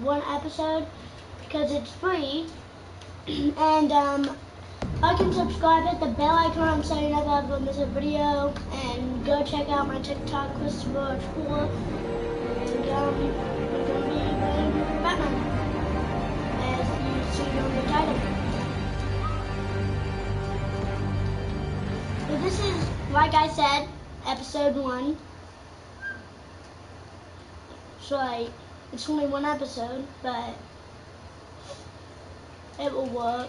one episode because it's free. And like and subscribe, hit the bell icon so you never ever miss a video, and go check out my TikTok, Christopher School. And we're gonna be playing Batman, as you see on the title. So this is, like I said, episode 1. So it's only one episode, but it will work.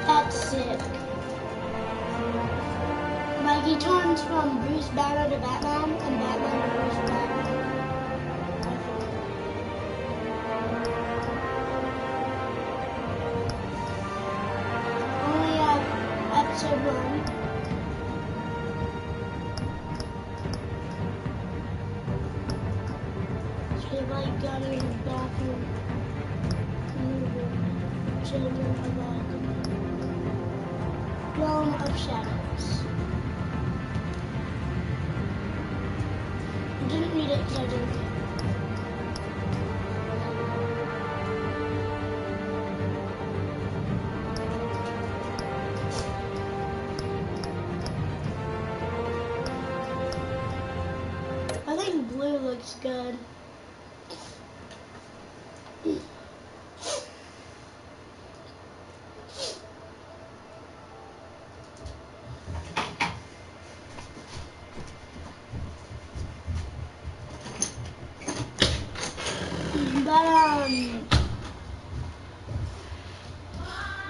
That's sick. Like he turns from Bruce Banner to Batman, and Batman to Bruce Banner. Only episode 1. So like got in the bathroom. Children of Arkham. Realm of Shadows. I didn't read it because I didn't care. I think blue looks good. But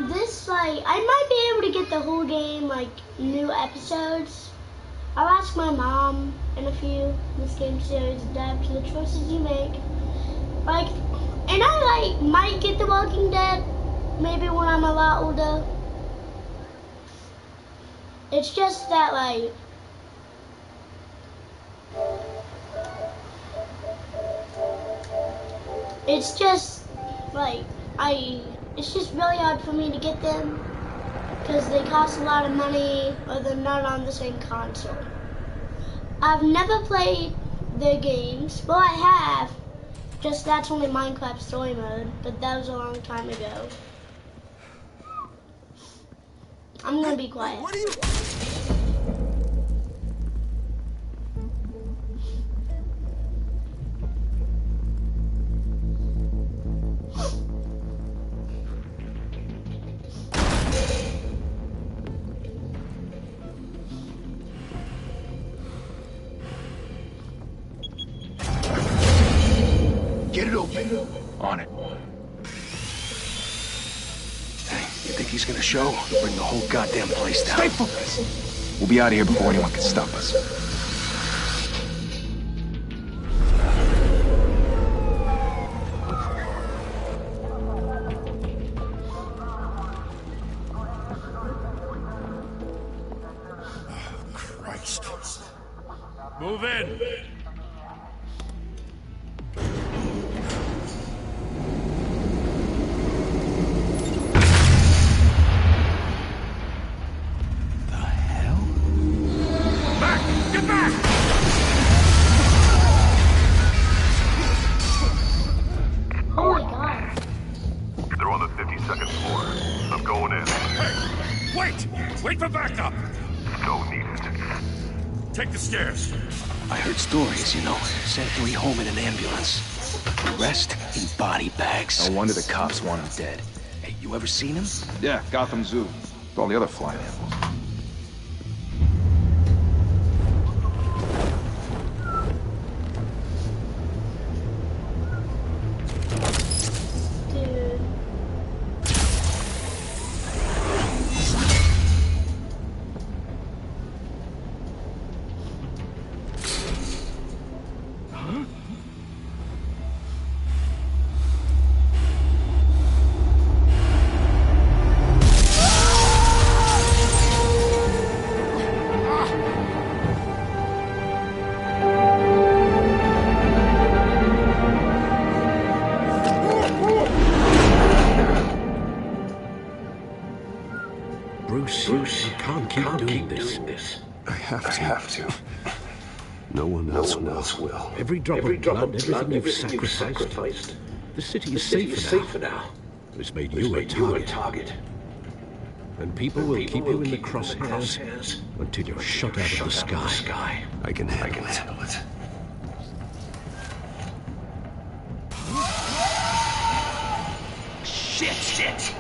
this, like, I might be able to get the whole game, like, new episodes. I'll ask my mom in a few, this game series, adapt to the choices you make. Like, and I, like, might get The Walking Dead, maybe when I'm a lot older. It's just that, like, it's just, like, it's just really hard for me to get them because they cost a lot of money or they're not on the same console. I've never played their games. Well, I have, just that's only Minecraft Story Mode, but that was a long time ago. I'm gonna be quiet. What are you... Get it open. On it. Hey, you think he's gonna show? Bring the whole goddamn place down. Stay focused. We'll be out of here before anyone can stop us. Christ. Move in. Wait for backup! Don't need it. Take the stairs. I heard stories, you know. Sent 3 home in an ambulance. The rest in body bags. No wonder the cops want him dead. Hey, you ever seen him? Yeah, Gotham Zoo. With all the other flying animals. have to. No one else will. Every drop of blood, everything you've sacrificed. The city is safer now. It's made you a target. And people will keep you in the crosshairs until you're shot out of the sky. I can handle it. Shit!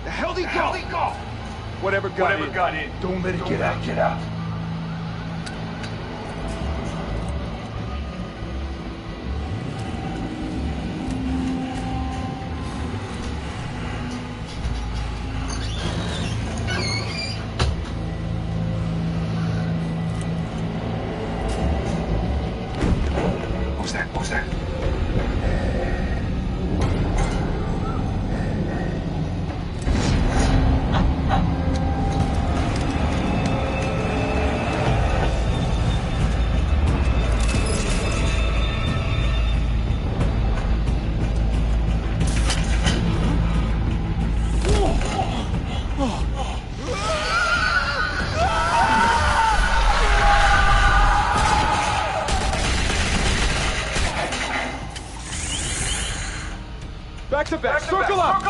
The hell did he go? Whatever got in. Don't let it get out. What was that? Back to back. Circle up!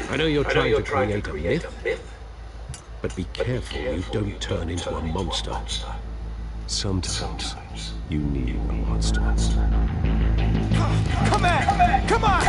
I know you're trying to create a myth, but be careful you don't turn into a monster. Sometimes you need a monster. Come on!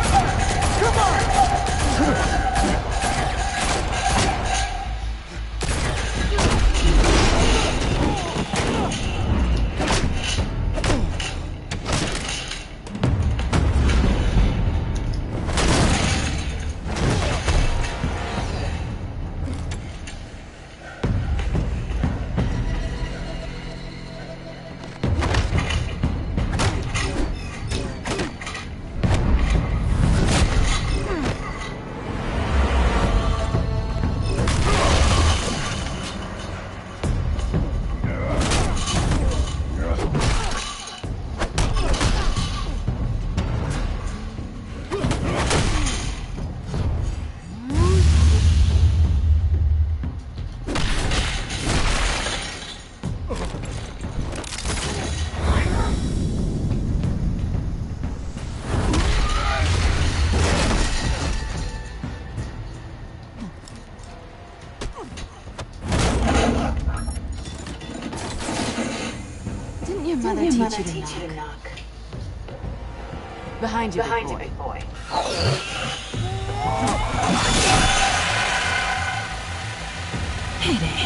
Didn't your mother teach you to knock? Behind you, big boy. Heyday.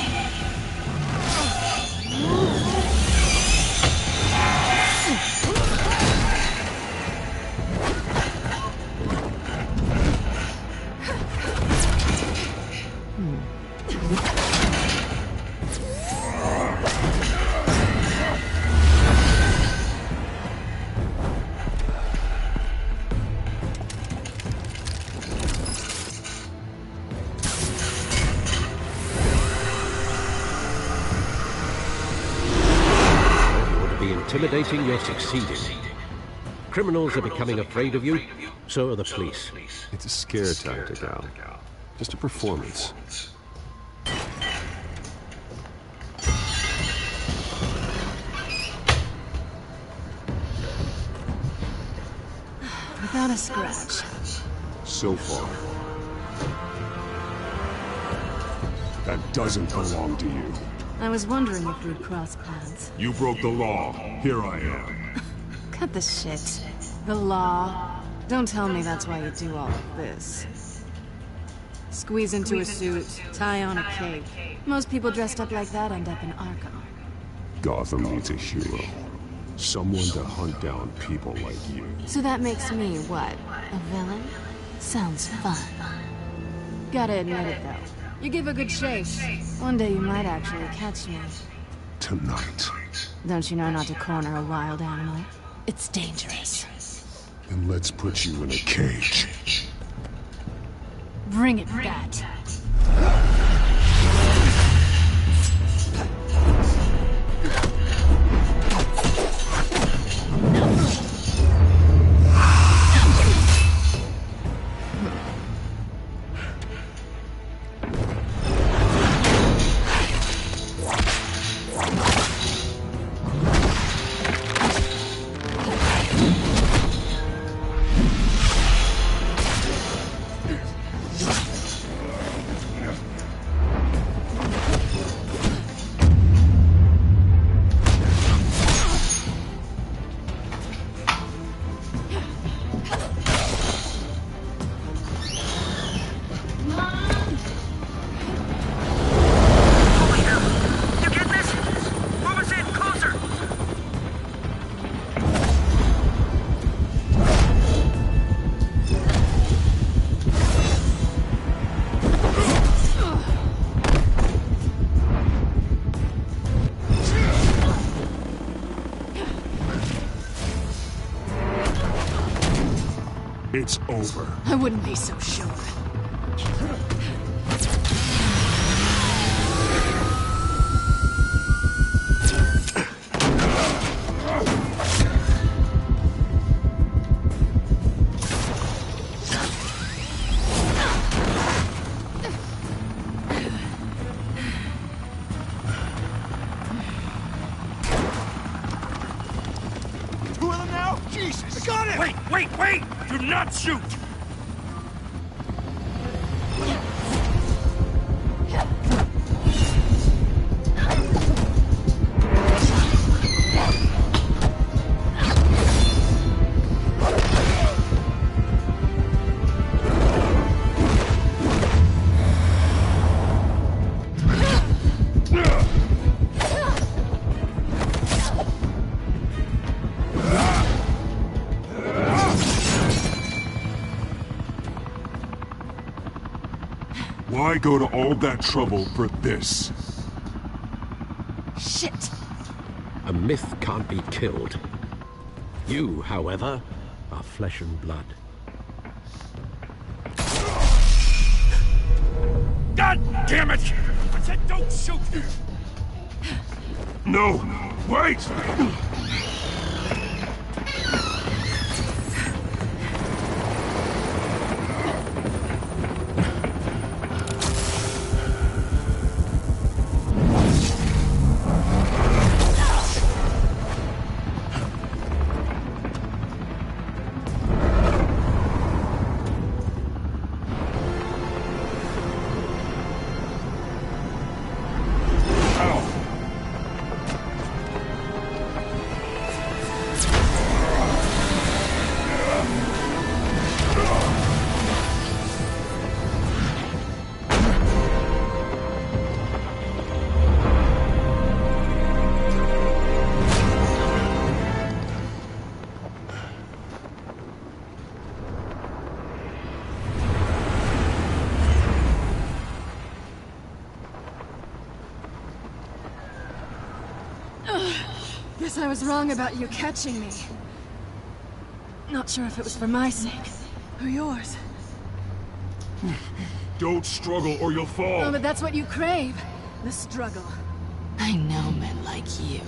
Intimidating, you're succeeding. Criminals are becoming afraid of you, so are the police. It's a scare tactic, Al. Just a performance. Without a scratch. So far. That doesn't belong to you. I was wondering if we'd cross paths. You broke the law. Here I am. Cut the shit. The law. Don't tell me that's why you do all of this. Squeeze into a suit, tie on a cape. Most people dressed up like that end up in Arkham. Gotham needs a hero. Someone to hunt down people like you. So that makes me, what, a villain? Sounds fun. Gotta admit it, though. You give a good chase. One day you might actually catch me. Tonight. Don't you know not to corner a wild animal? It's dangerous. Then let's put you in a cage. Bring it, Bat. It's over. I wouldn't be so sure. Two of them now? Jesus! I got it! Wait! Do not shoot! Why go to all that trouble for this? Shit! A myth can't be killed. You, however, are flesh and blood. God damn it! I said don't shoot! No! Wait! Guess I was wrong about you catching me. Not sure if it was for my sake, or yours. Don't struggle or you'll fall! Oh, but that's what you crave. The struggle. I know men like you.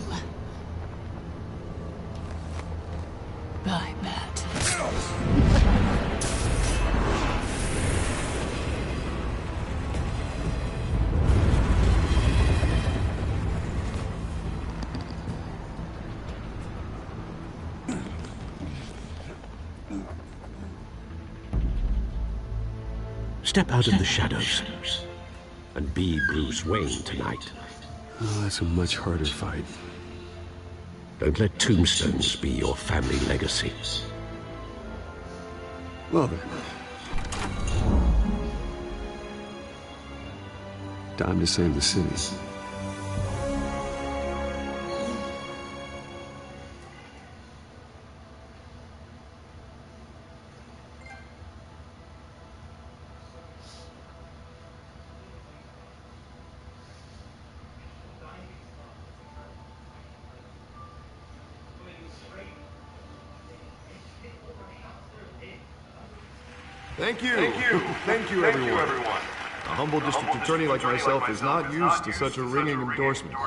Bye, Bat. Step out of the shadows and be Bruce Wayne tonight. Oh, that's a much harder fight. Don't let tombstones be your family legacy. Well then. Time to save the city. Thank you. Thank you, everyone. A humble district attorney like myself is not used to such a ringing endorsement.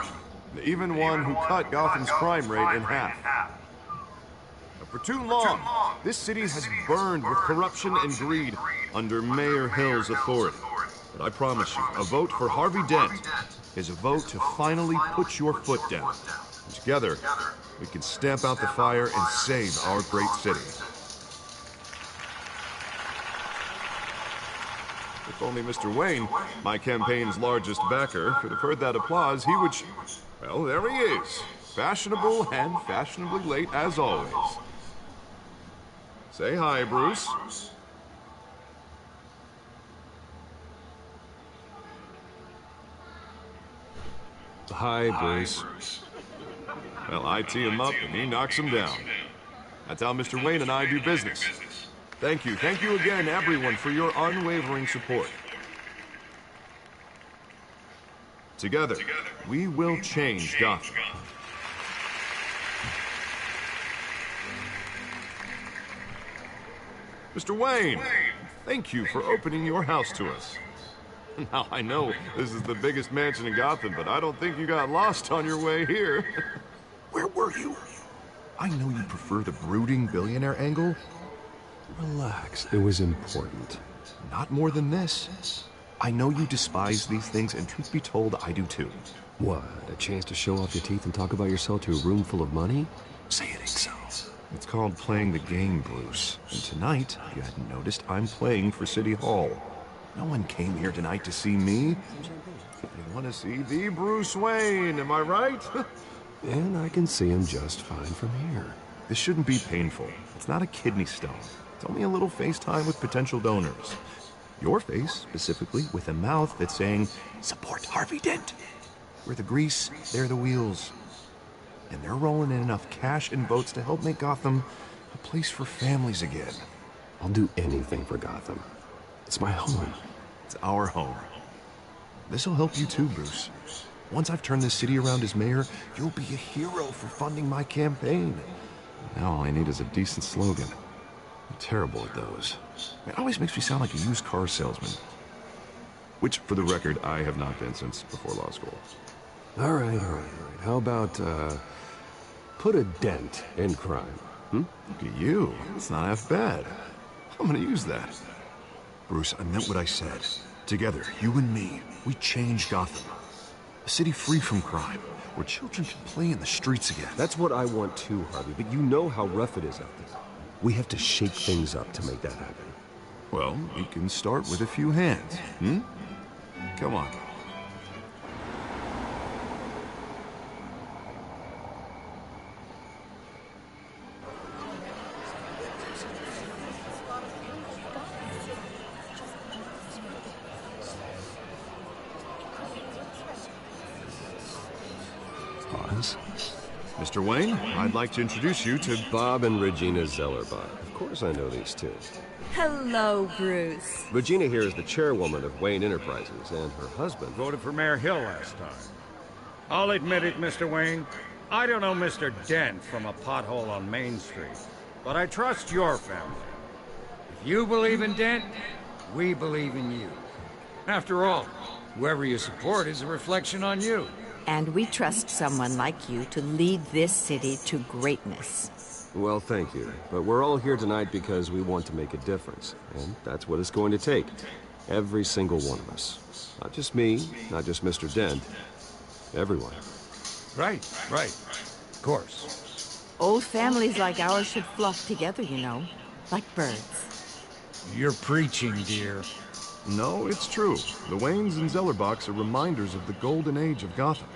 Even one who cut Gotham's crime rate in half. For too long, this city has burned with corruption and greed under Mayor Hill's authority. But I promise you, a vote for Harvey Dent is a vote to finally put your foot down. Together, we can stamp out the fire and save our great city. If only Mr. Wayne, my campaign's largest backer, could have heard that applause, he would... Well, there he is. Fashionable and fashionably late as always. Say hi, Bruce. Hi, Bruce. Well, I tee him up and he knocks him down. That's how Mr. Wayne and I do business. Thank you again, everyone, for your unwavering support. Together, we will change Gotham. Mr. Wayne, thank you for opening your house to us. Now, I know this is the biggest mansion in Gotham, but I don't think you got lost on your way here. Where were you? I know you prefer the brooding billionaire angle. Relax, it was important. Not more than this. I know you despise these things, and truth be told, I do too. What, a chance to show off your teeth and talk about yourself to a room full of money? Say it ain't so. It's called playing the game, Bruce. And tonight, if you hadn't noticed, I'm playing for City Hall. No one came here tonight to see me. They want to see the Bruce Wayne, am I right? And I can see him just fine from here. This shouldn't be painful. It's not a kidney stone. It's only a little FaceTime with potential donors. Your face, specifically, with a mouth that's saying, support Harvey Dent. We're the grease, they're the wheels. And they're rolling in enough cash and votes to help make Gotham a place for families again. I'll do anything for Gotham. It's my home. It's our home. This'll help you too, Bruce. Once I've turned this city around as mayor, you'll be a hero for funding my campaign. Now all I need is a decent slogan. I'm terrible at those. It always makes me sound like a used car salesman. Which, for the record, I have not been since before law school. All right. How about, put a dent in crime, Look at you. It's not half bad. I'm gonna use that. Bruce, I meant what I said. Together, you and me, we change Gotham. A city free from crime, where children can play in the streets again. That's what I want too, Harvey, but you know how rough it is out there. We have to shake things up to make that happen. Well, we can start with a few hands, Come on. Pause. Mr. Wayne, I'd like to introduce you to Bob and Regina Zellerbach. Of course I know these two. Hello, Bruce. Regina here is the chairwoman of Wayne Enterprises, and her husband... Voted for Mayor Hill last time. I'll admit it, Mr. Wayne. I don't know Mr. Dent from a pothole on Main Street, but I trust your family. If you believe in Dent, we believe in you. After all, whoever you support is a reflection on you. And we trust someone like you to lead this city to greatness. Well, thank you. But we're all here tonight because we want to make a difference. And that's what it's going to take. Every single one of us. Not just me, not just Mr. Dent. Everyone. Right. Of course. Old families like ours should flock together, you know. Like birds. You're preaching, dear. No, it's true. The Waynes and Zellerbachs are reminders of the golden age of Gotham.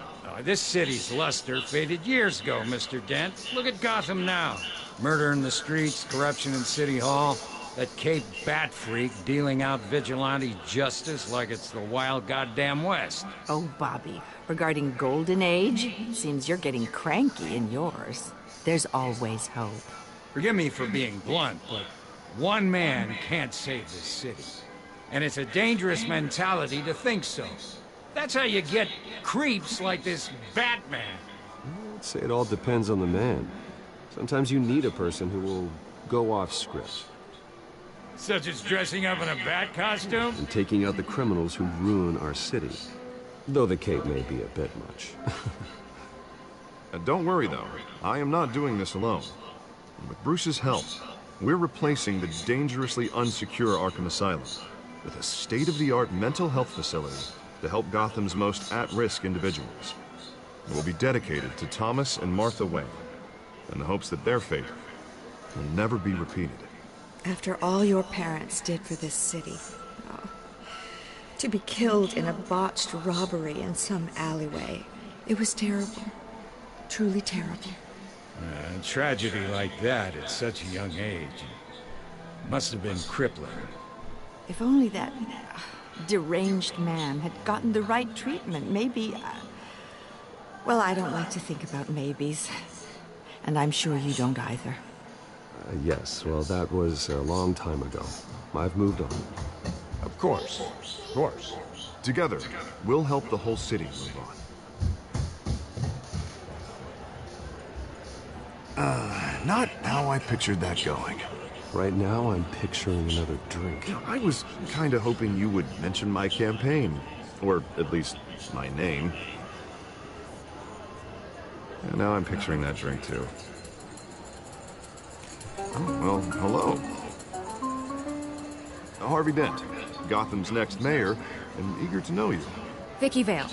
This city's luster faded years ago, Mr. Dent. Look at Gotham now. Murder in the streets, corruption in City Hall. That Cape Bat freak dealing out vigilante justice like it's the wild goddamn West. Oh, Bobby, regarding Golden Age, seems you're getting cranky in yours. There's always hope. Forgive me for being blunt, but one man can't save this city. And it's a dangerous mentality to think so. That's how you get creeps like this Batman. I'd say it all depends on the man. Sometimes you need a person who will go off script. Such as dressing up in a bat costume? And taking out the criminals who ruin our city. Though the cape may be a bit much. Don't worry, though. I am not doing this alone. With Bruce's help, we're replacing the dangerously unsecure Arkham Asylum with a state-of-the-art mental health facility to help Gotham's most at-risk individuals. It will be dedicated to Thomas and Martha Wayne, in the hopes that their fate will never be repeated. After all your parents did for this city, to be killed in a botched robbery in some alleyway, it was terrible. Truly terrible. A tragedy like that at such a young age must have been crippling. If only that deranged man had gotten the right treatment, maybe... well, I don't like to think about maybes. And I'm sure you don't either. Yes, well, that was a long time ago. I've moved on. Of course. Of course. Together, we'll help the whole city move on. Not how I pictured that going. Right now, I'm picturing another drink. I was kind of hoping you would mention my campaign. Or at least, my name. And now I'm picturing that drink, too. Oh, well, hello. Harvey Dent, Gotham's next mayor, and eager to know you. Vicky Vale.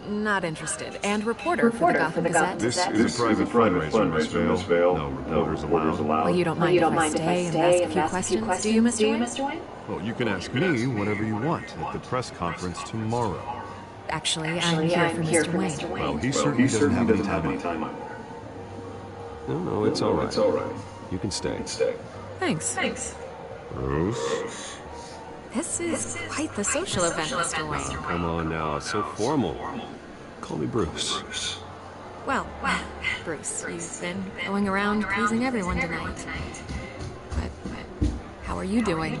Not interested. And reporter for the Gotham Gazette. This is a private fundraiser, Miss Vale. No reporters allowed. Well, you don't mind if I stay and ask a few questions, do you, Mr. Wayne? Well, you can ask me whenever you want at the press conference tomorrow. Actually, I'm here for Mr. Wayne. Well, he certainly doesn't have any time. No, it's all right. You can stay. Thanks. Bruce? This is quite the social event, Mr. Wayne. Come on now, it's so formal. Call me Bruce. Well, Bruce, you've been going around pleasing everyone tonight. But how are you doing?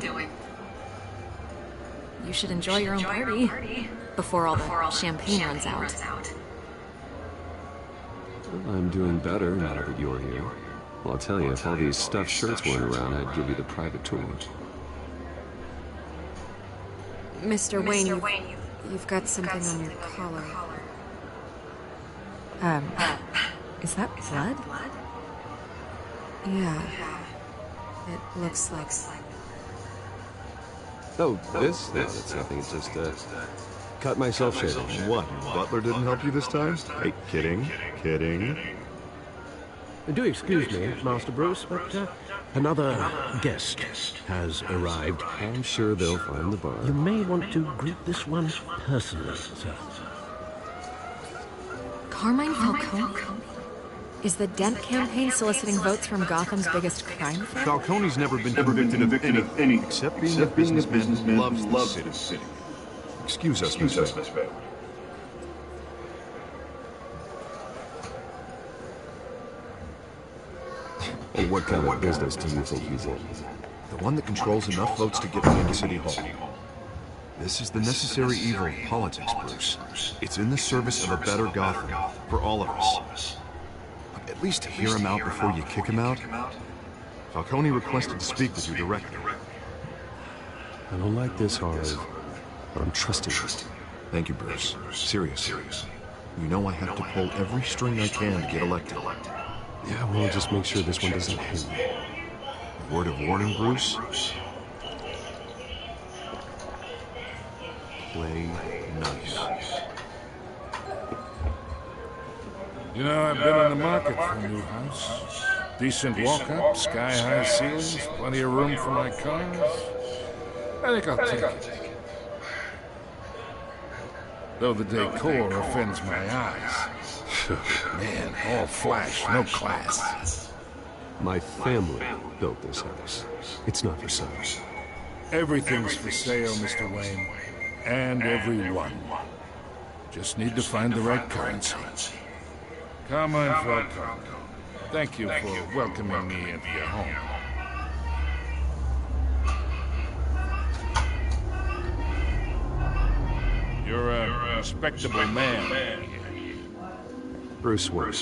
You should enjoy your own party before all the champagne runs out. I'm doing better now that you're here. Well, I'll tell you, if all these stuffed shirts weren't around, I'd give you the private tour. Mr. Wayne, you've got something on your collar. Is that blood? Yeah. It looks like... Oh, this? No, that's nothing. It's just, cut myself shaving. What? Butler didn't help you this time? Hey, kidding. Do excuse me, Master Bruce, but another guest has arrived. I'm sure they'll find the bar. You may want to greet this one personally, sir. Carmine Falcone? Is the Dent campaign soliciting votes from Gotham's biggest crime fan? Falcone's never been convicted of anything except being a businessman who loves the city. Excuse us, Miss Vale. And what kind of business do you think he's in? The one that controls enough votes to get me into City Hall. This is the necessary evil of politics, Bruce. It's in the service of a better Gotham, for all of us. At least hear him out before you kick him out. Falcone requested to speak with you directly. I don't like this, Harv, but I'm trusting you. Thank you, Bruce. Seriously. You know I have to pull every string I can to get elected. Yeah, well, just make sure this one doesn't hit me. Word of warning, Bruce? Play nice. You know, I've been in the market for a new house. Decent walk-up, sky-high ceilings, plenty of room for my cars. I think I'll take it. Though the decor offends my eyes. Man, all flash, no class. My family built this house. It's not for sale. Everything's for sale, Mr. Wayne. And everyone. Just need to find the right currency. Come on, folk. Thank you for welcoming me into your home. You're a respectable man. Bruce Wayne.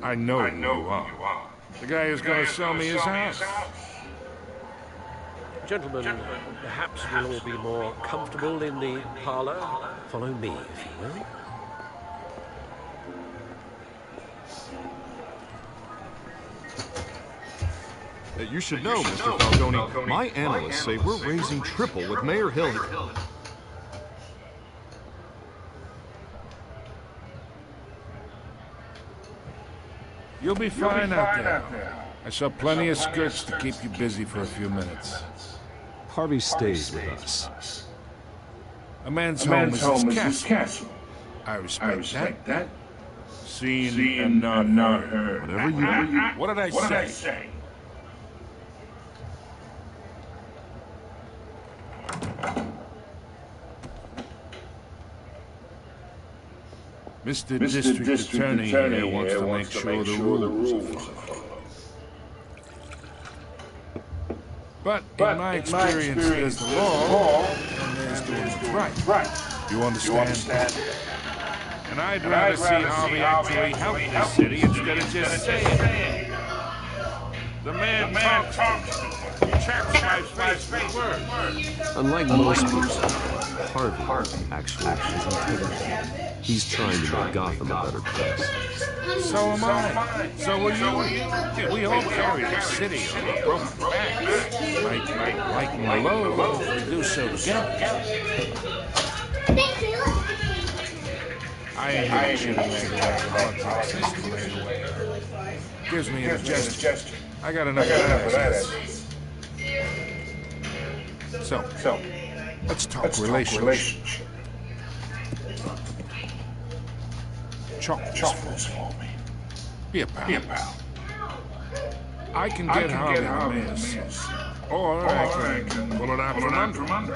I know who you are. The guy who's going to sell me his house. Gentlemen, perhaps we'll all be more comfortable in the parlor. Follow me, if you will. You should know, Mr. Falcone, my analysts say we're raising triple with Mayor Hill. You'll be fine out there. I saw plenty of skirts to keep you busy for a few minutes. Harvey stays with us. A man's home is his castle. I respect that. Seen and not heard. Whatever you... What did I say? Mr. District Attorney here wants to make sure the rules are followed. But in my experience, there's the law, and there's doing what's right. You understand? And I'd rather see Harvey actually help the city instead of just saying it. The man talks chaps my face with words. Unlike most people, Harvey actually has integrity. He's trying to make Gotham a better place. So am I. So will you. We all carry the city on our broken backs. Might lighten the load if we do so together. I ain't here to shoot a politics system anyway. Gives me indigestion. I got enough of that. So, let's talk relations. Chalk this for me. Be a pal. I can get Harvey the mayor's seat, or I can pull it out from under.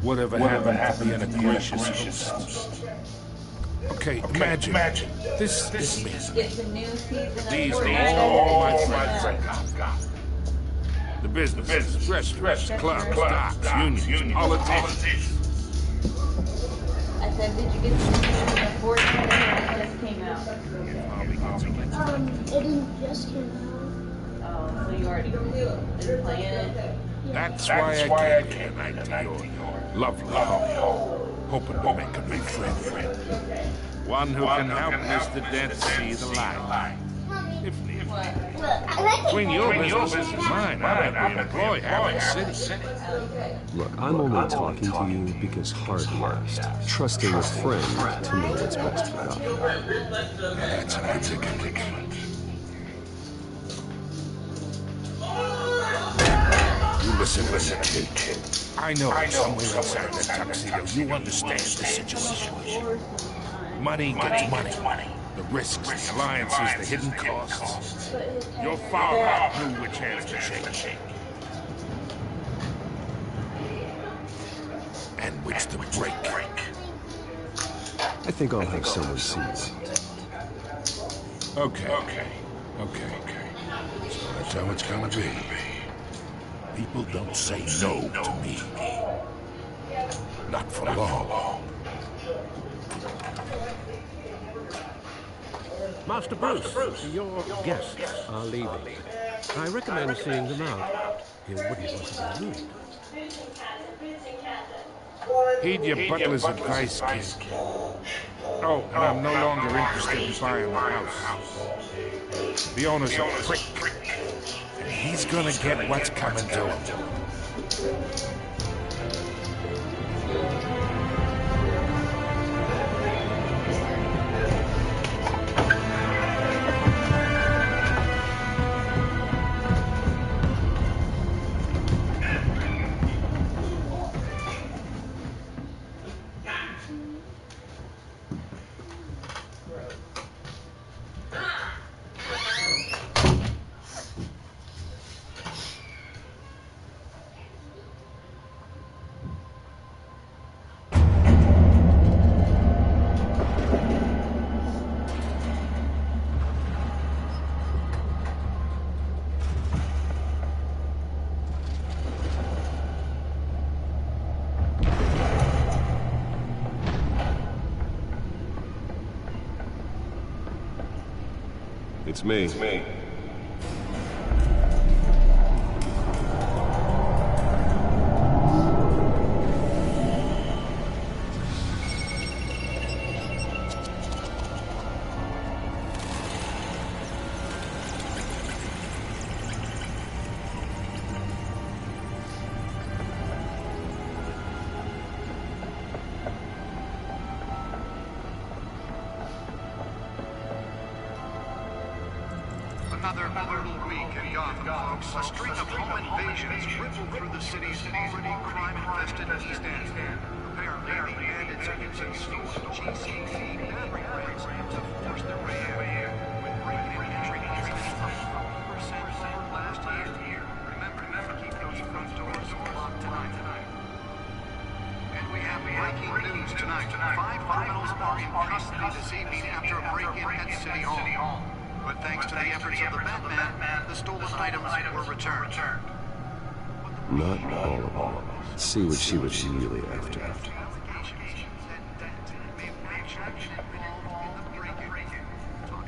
Whatever happened to being a gracious host? Okay, imagine. This is me. These are all my friends. The business, restaurants, clubs, docks, unions, politicians. I said, did you get the report that just came out? It didn't just came out. Oh, so you already been playing it? That's why I came here tonight to your lovely home, hoping to make a big friend. One who can help Mr. Dent see the light. If need be. Between your business and mine, I might be employed half the city. Look, I'm only talking to you because Harvey asked, trusting a friend to know what's best for Gotham. That's a predicament. Listen, kid. I know somewhere inside that tuxedo you understand the situation. Money gets money. The risks, the alliances, the hidden costs. Your father knew which hands to shake. And which to break. I think I'll have someone see you. Okay. So that's how it's gonna be. People don't say no to me. Not for long. Master Bruce, your guests are leaving. I recommend seeing them out. You wouldn't want to be rude. Heed your butler's advice, kid. Oh, and I'm no longer interested in buying the house. The owner's a prick. And he's gonna get what's coming to him. It's me. Another brutal week in Gotham, folks. A string of home invasions rippled through the city's already crime-infested East End. Apparently, the bandits are using stolen GCC battery rams to force their way in, with break-in and entry incidents up 40% over last year. Remember to keep those front doors locked tonight. And we have breaking news tonight. 5 criminals are in custody this evening after a break-in at City Hall. But thanks to the efforts of the Batman, the stolen items were returned. Not all of them. Let's see what she was really after. Talk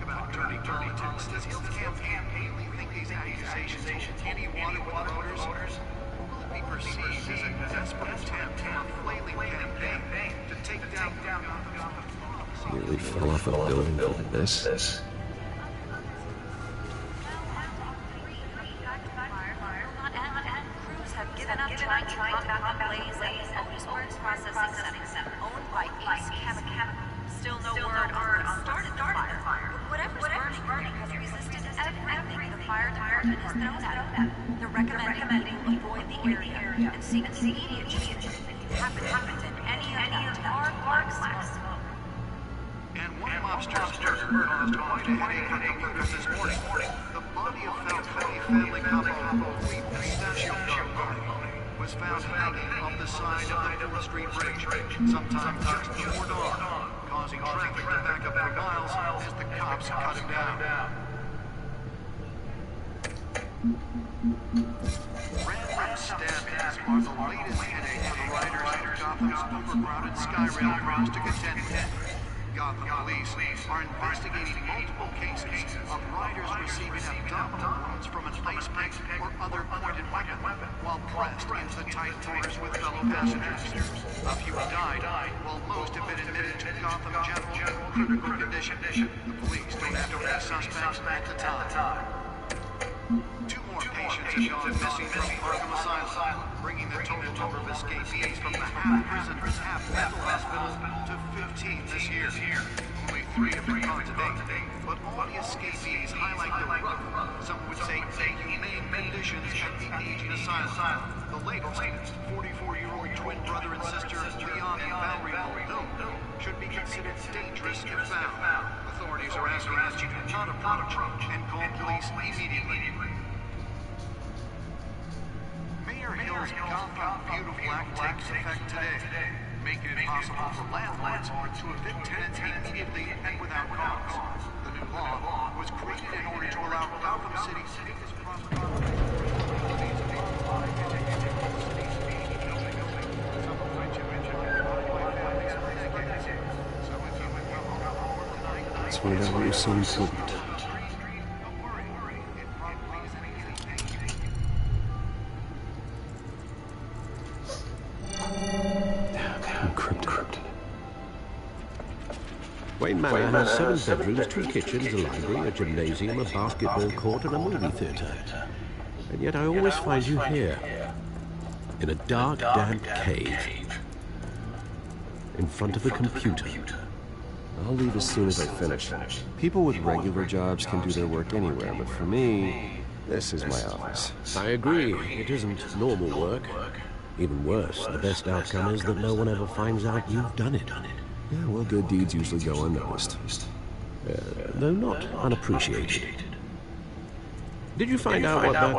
about dirty politics. Does his campaign really think these accusations hold any water with the voters? Will it be perceived as a desperate attempt on a flailing campaign to take down Gotham's Nearly fell off a building for this. Still no word on who started the fire. Whatever's burning has resisted everything the fire department has thrown at them. They're recommending people avoid the area and seek immediate change. Happens in any of them are black smoke. And one mobster's murder caused quite a headache on the looters this morning. The body of Falcone family couple, Fleet Pistachio Garden, was found hanging off the side of the 4th Street Bridge, sometime just before dawn, causing traffic to back up for miles as the cops cut him down. Random stabbings are the latest headache for the riders of Gotham's overcrowded Skyrail cars to contend with. Gotham police are investigating multiple cases of riders receiving abdominal wounds from an ice pick or other pointed weapon while pressed into the tight corners with fellow passengers. A few have died, while most have been admitted to Gotham General in critical condition. The police don't have any suspects at the time. 2 more patients have gone missing from Arkham Asylum, bringing the total number of escapees from the half-prison, half-mental hospital to 15 this year. Only 3 have been caught to date, but all the escapees highlight the rough, some would say inhumane conditions at the aging asylum. The latest, 44-year-old twin brother and sister Leon and Valerie Muldoon, should be considered dangerous if found. Authorities are asking that you do not approach and call police immediately. Mayor Hill's Gotham Beautiful Act takes effect today, making it possible for landlords to evict tenants immediately and without cause. The new law was created in order to allow Gotham City's biggest Let's find out what you're so important. Encrypted. Wayne Manor has 7 bedrooms, 2 kitchens, a library, a gymnasium, a basketball court, and a movie theater. And yet I always find you here, in a dark, damp cave, in front of a computer. I'll leave as soon as I finish. People with regular jobs can do their work anywhere, but for me, this is my office. I agree. It isn't normal work. Even worse, the best outcome is that no one ever finds out you've done it. Yeah, well, good deeds usually go unnoticed. Though not unappreciated. Did you find out what that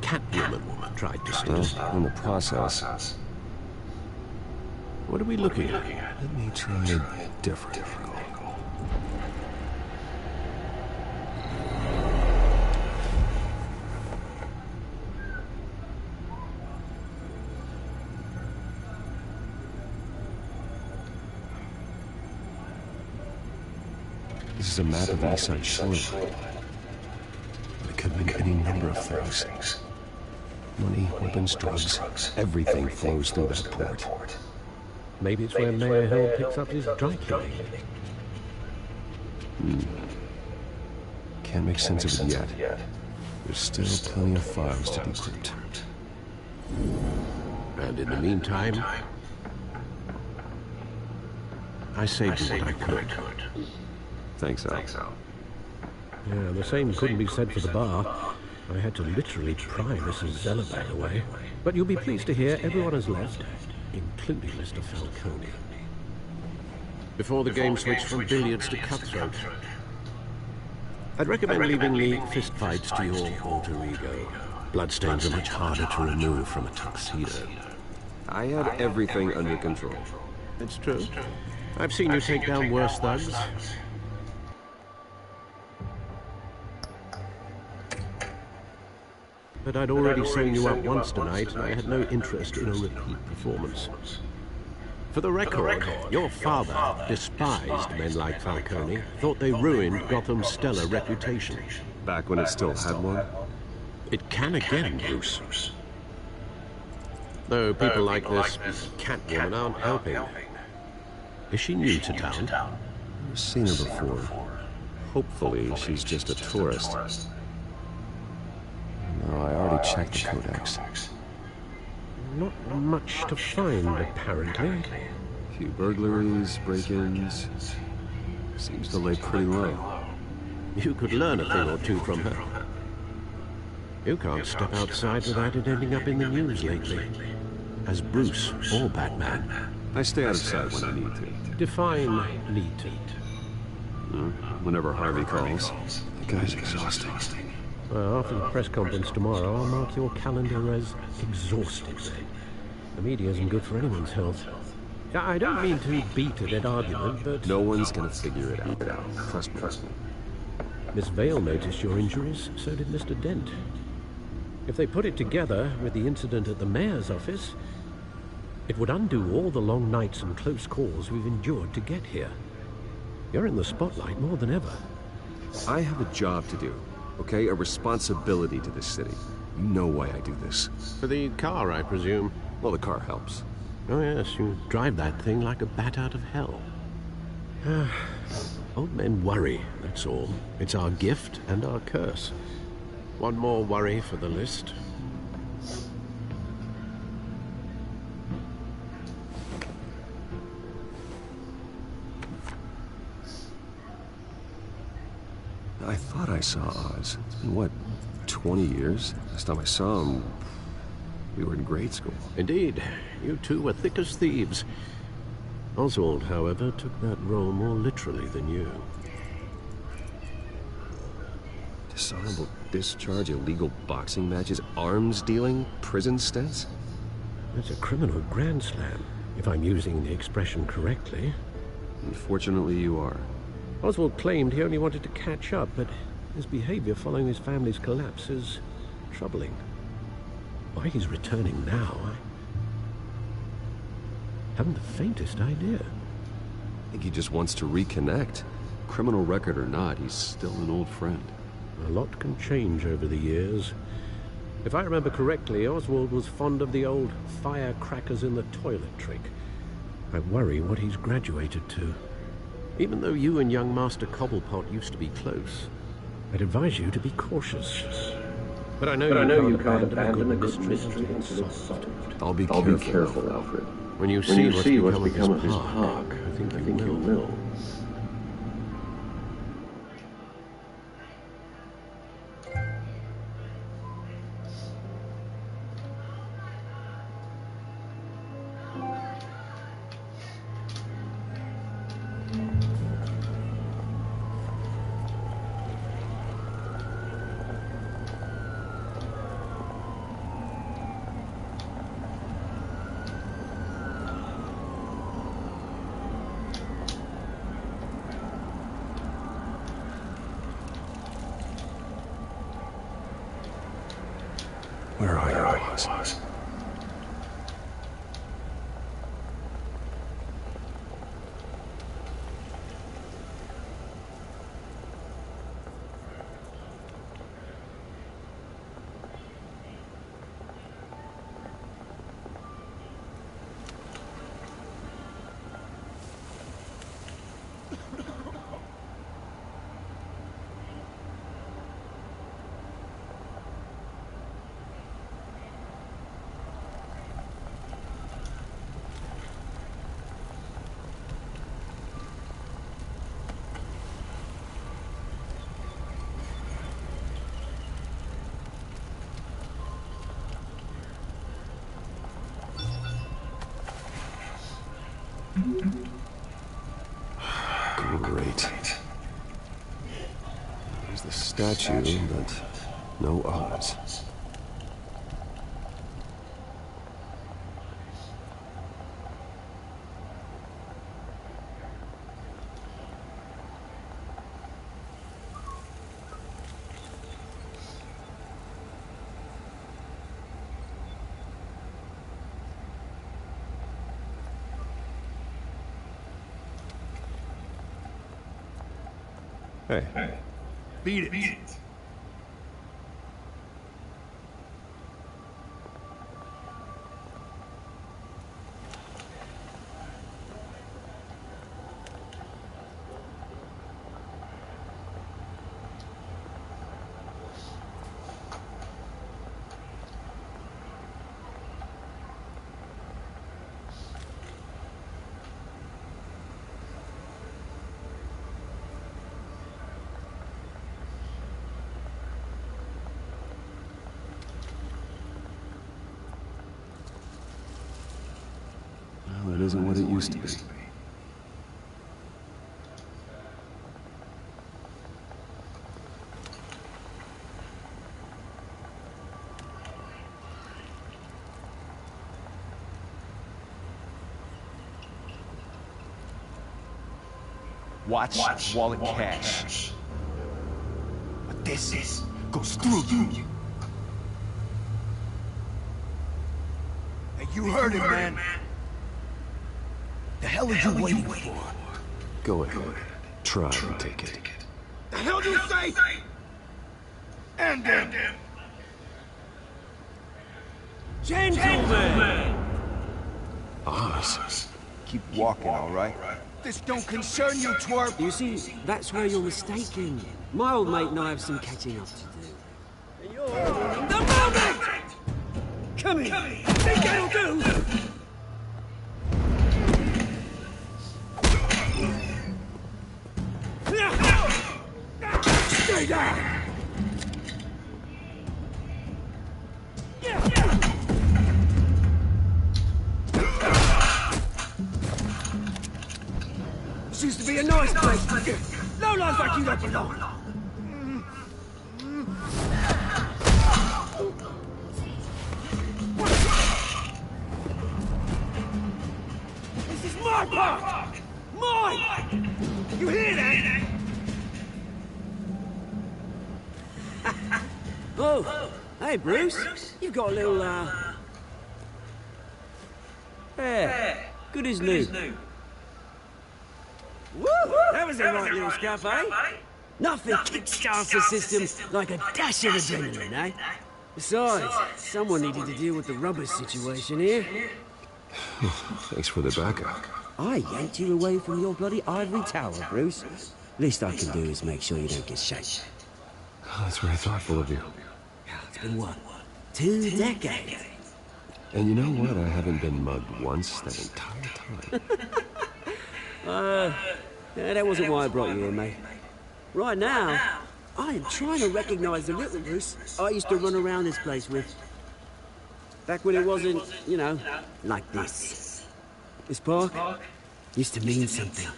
Catwoman tried to steal? In the process. What are we looking at? Let me try a different angle. This is a map of Eastside Shore. things. Money, weapons, drugs, everything flows through that port. Maybe it's where Mayor Hill picks up his dry cleaning. Can't make sense of it yet. There's still plenty of files to decrypt. And in the meantime, I saved you what I could. Thanks, Al. Yeah, the same couldn't be said for the bar. I had to literally pry Mrs. Zellerbach away. But you'll be pleased to hear everyone has left, including Mr. Falcone. Before the game switched from billiards to cutthroat. I'd recommend leaving the fistfights to your alter ego. Bloodstains are much harder to remove from a tuxedo. I had everything under control. It's true. I've seen you take down worse thugs. But I'd already sewn you up once tonight, and I had no interest in a repeat performance. For the record, your father despised men like Falcone, thought they ruined Gotham's stellar reputation. Back when it still had one? It can again, Bruce. Though people like this Catwoman aren't helping. Is she new to town? I've seen her before. Hopefully, she's just a tourist. No, I already checked the codex. Not much to find, apparently. A few burglaries, break-ins. Seems to lay pretty low. You could learn a thing or two from her. You can't step outside without it ending up in the news lately. As Bruce or Batman. I stay out of sight when I need to. Define need to. Whenever Harvey calls. The guy's exhausting. Well, after the press conference tomorrow, I'll mark your calendar as exhausted. The media isn't good for anyone's health. I don't mean to beat a dead argument, but... No one's gonna figure it out. Trust me. Miss Vale noticed your injuries, so did Mr. Dent. If they put it together with the incident at the mayor's office, it would undo all the long nights and close calls we've endured to get here. You're in the spotlight more than ever. I have a job to do, okay? A responsibility to this city. You know why I do this. For the car, I presume. Well, the car helps. Oh yes, you drive that thing like a bat out of hell. Old men worry, that's all. It's our gift and our curse. One more worry for the list. I thought I saw Oz. It's been, what, 20 years? Last time I saw him, we were in grade school. Indeed. You two were thick as thieves. Oswald, however, took that role more literally than you. Dishonorable discharge, illegal boxing matches, arms dealing, prison stints? That's a criminal grand slam, if I'm using the expression correctly. Unfortunately, you are. Oswald claimed he only wanted to catch up, but his behavior following his family's collapse is troubling. Why he's returning now, I haven't the faintest idea. I think he just wants to reconnect. Criminal record or not, he's still an old friend. A lot can change over the years. If I remember correctly, Oswald was fond of the old firecrackers in the toilet trick. I worry what he's graduated to. Even though you and young Master Cobblepot used to be close, I'd advise you to be cautious. But I know you can't abandon a good mystery until it's solved. I'll be careful, Alfred. When you see what's become of his park, I think you will. Where are you, Oz? Great. There's the statue, but no others. Hey. Beat it. Well, it isn't what it used to be. Watch wallet cash. But this goes through you. Hey, you heard it, man. The hell are you waiting for? Go ahead. Try and take it. The hell do you say? And then. Gentlemen! Oz. Keep walking, all right? This don't concern you, twerp. You see, that's where you're mistaken. My old mate and I have some catching up to do. The moment! Come here! Think that'll do? Stay down! This used to be a nice place. No life like you don't belong. This is my park! Mine! You hear that? Oh, hey Bruce. You've got a little, yeah, good as new. Woo! That was a right little scuff, eh? Nothing kickstarts the system like a dash of adrenaline, eh? Besides, someone needed to deal with the rubbish situation here. Thanks for the backup. I yanked you away from your bloody ivory tower, Bruce. Least I can do is make sure you don't get shaken. That's very thoughtful of you. It's been what? 2 decades? And you know what? I haven't been mugged once that entire time. Yeah, that wasn't why I brought you here, mate. Right now, I am trying to recognize the little Bruce I used to run around this place with. Back when it wasn't, you know, like this. This park used to mean something.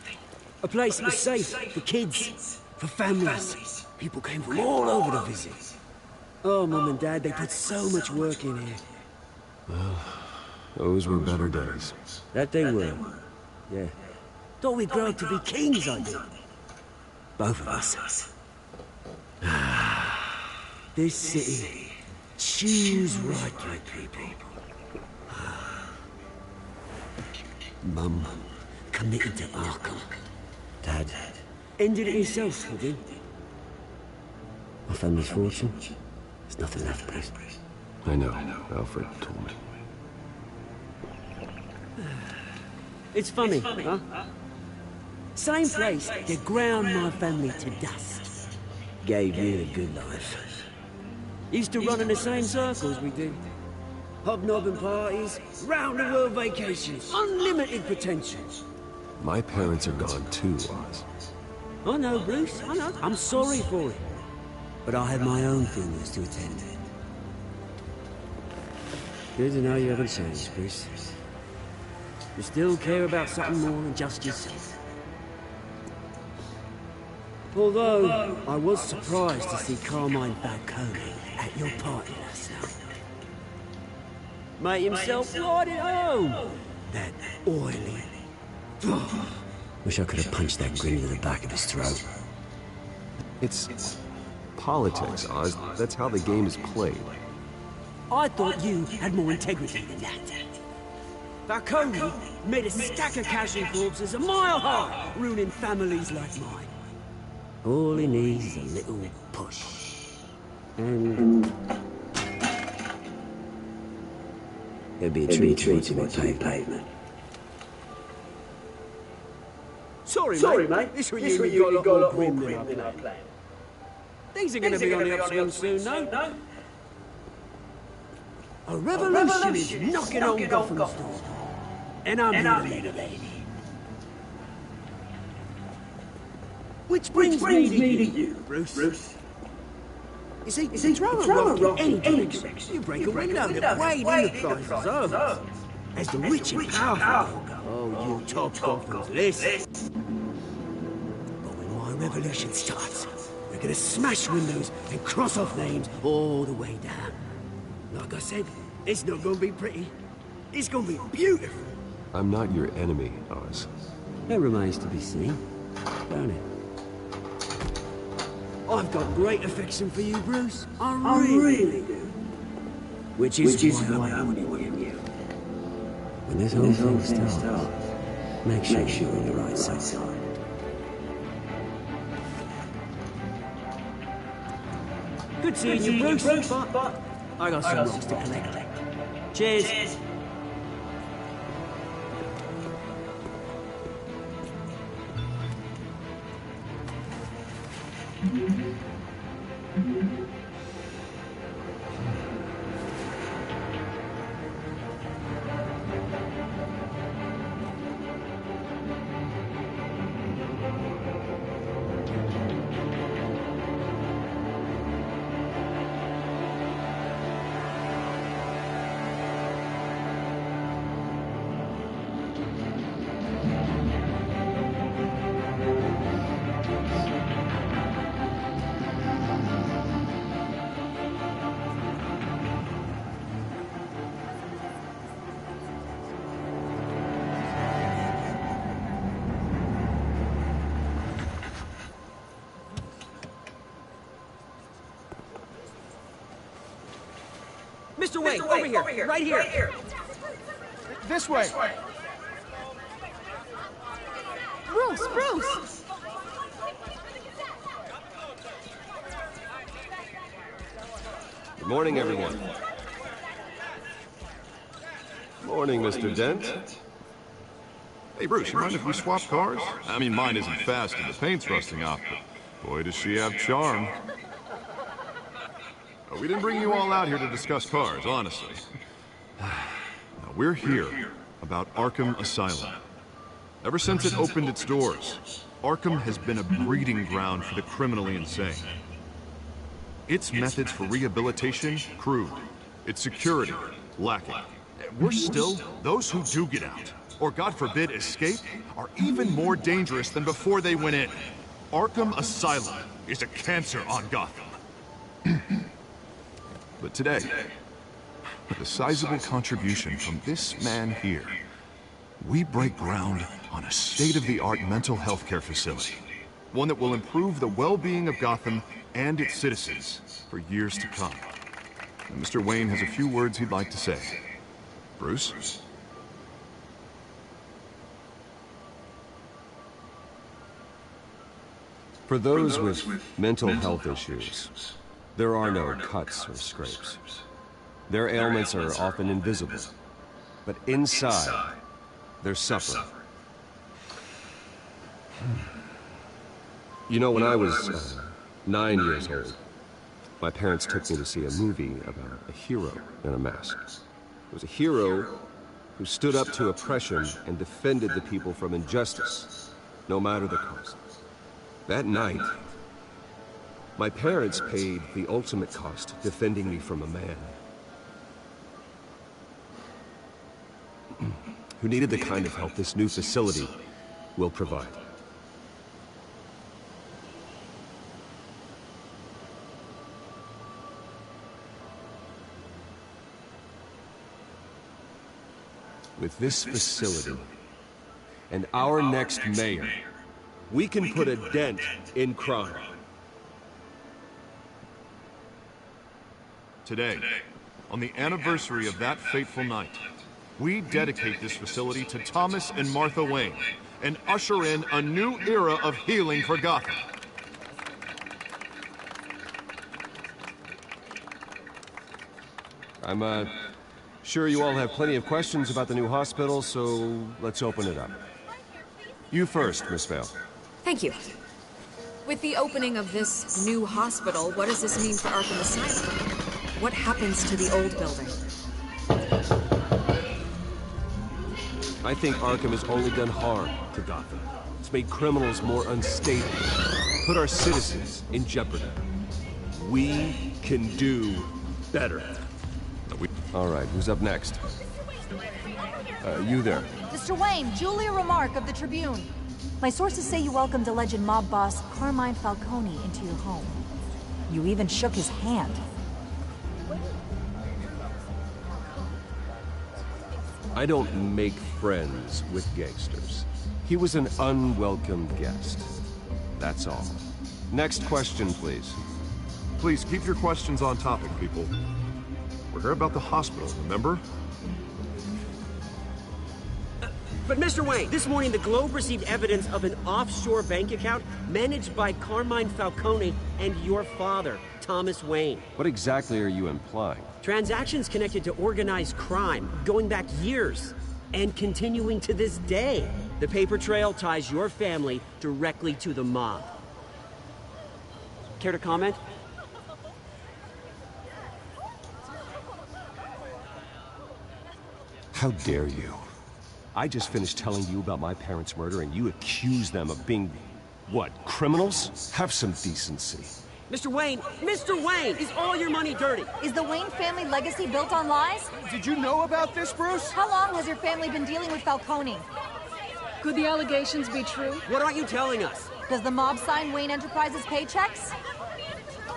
A place that was safe for kids, for families. People came from all over to visit. Oh, Mum and Dad, they put so much work in here. Well, those were better days. That they were. Yeah. Thought we'd grow up to be kings, I did. Both of us. This city chews right through people. Mum committed to Arkham. Dad ended it himself, he did. My family's fortune, there's nothing left, Bruce. I know. Alfred told me. It's funny, huh? Same place that ground my family to dust. Gave you the good life. Used to run in the same circles we do. Hobnobbing parties, round-the-world vacations, unlimited potential. My parents are gone too, Oz. I know, Bruce, I know. I'm sorry for it. But I have my own funerals to attend. Good to know you haven't changed, Bruce. You still care about something more than just yourself. Although, I was surprised to see Carmine Falcone at your party last night. Made himself right at home. That oily... Wish I could have punched that grin to the back of his throat. It's politics, Oz. That's how the game is played. I thought you had more integrity than that. Falcone made a stack of casual corpses a mile high, ruining families like mine. All he needs is a little push. And... it'd be a treat to be pavement. Sorry, mate. This one you got a lot more grim than I planned. Things are going to be on the upswing soon, no? A revolution is knocking on Gotham's door. And I'm here to lead it. Which brings me to you, Bruce. You see, throw a rock in any direction. You break a window that Wayne Enterprises owns. As the rich and powerful go, oh, you top Gotham's list. But when my revolution starts, we're gonna smash windows and cross off names all the way down. Like I said, it's not gonna be pretty. It's gonna be beautiful. I'm not your enemy, Oz. That remains to be seen, don't it? I've got great affection for you, Bruce. I really do. Which is why I want to win you. When this whole thing starts, make sure you're on the right side. Good seeing you, Bruce, but I got some rocks to collect. Cheers. Mr. Wayne, over here, right here. This way. Bruce! Good morning, everyone. Morning, Mr. Dent. Hey, Bruce, you mind if we swap cars? I mean, mine isn't fast and the paint's rusting off, but boy, does she have charm. We didn't bring you all out here to discuss cars, honestly. Now, we're here about Arkham Asylum. Ever since it opened its doors, Arkham has been a breeding ground for the criminally insane. Its methods for rehabilitation, crude. Its security, lacking. Worse still, those who do get out, or God forbid escape, are even more dangerous than before they went in. Arkham Asylum is a cancer on Gotham. But today, with a sizable contribution from this man here, we break ground on a state-of-the-art mental health care facility. One that will improve the well-being of Gotham and its citizens for years to come. And Mr. Wayne has a few words he'd like to say. Bruce? For those with mental health issues, there are no cuts or scrapes. Their ailments are often invisible, but inside, they're suffering. You know, when I was 9 years old, my parents took me to see a movie about a hero in a mask. It was a hero who stood up to oppression and defended the people from injustice, no matter the cost. That night, my parents paid the ultimate cost defending me from a man who needed the kind of help this new facility will provide. With this facility and our next mayor, we can put a dent in crime. Today, on the anniversary of that fateful night, we dedicate this facility to Thomas and Martha Wayne and usher in a new era of healing for Gotham. I'm, sure you all have plenty of questions about the new hospital, so let's open it up. You first, Miss Vale. Thank you. With the opening of this new hospital, what does this mean for Arkham Asylum? What happens to the old building? I think Arkham has only done harm to Gotham. It's made criminals more unstable, put our citizens in jeopardy. We can do better. All right, who's up next? You there. Mr. Wayne, Julia Remark of the Tribune. My sources say you welcomed alleged mob boss Carmine Falcone into your home. You even shook his hand. I don't make friends with gangsters. He was an unwelcome guest. That's all. Next question, please. Please keep your questions on topic, people. We're here about the hospital, remember? But Mr. Wayne, this morning the Globe received evidence of an offshore bank account managed by Carmine Falcone and your father, Thomas Wayne. What exactly are you implying? Transactions connected to organized crime, going back years, and continuing to this day. The paper trail ties your family directly to the mob. Care to comment? How dare you? I just finished telling you about my parents' murder and you accuse them of being, what, criminals? Have some decency. Mr. Wayne, is all your money dirty? Is the Wayne family legacy built on lies? Did you know about this, Bruce? How long has your family been dealing with Falcone? Could the allegations be true? What aren't you telling us? Does the mob sign Wayne Enterprises paychecks?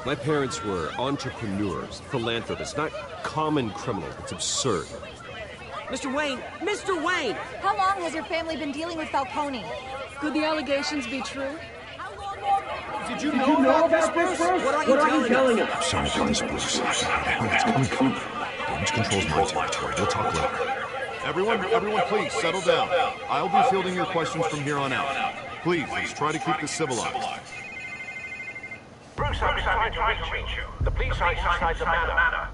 My parents were entrepreneurs, philanthropists, not common criminals. It's absurd. Mr. Wayne! How long has your family been dealing with Falcone? Could the allegations be true? Did you know about this, Bruce? What are you telling us? I'm sorry about this, Bruce. It's coming. Damage control's my territory. We'll talk later. Everyone, please, settle down. I'll be fielding your questions from here on out. Please, let's try to keep this civilized. Bruce, I'm trying to reach you. The police are inside the manor.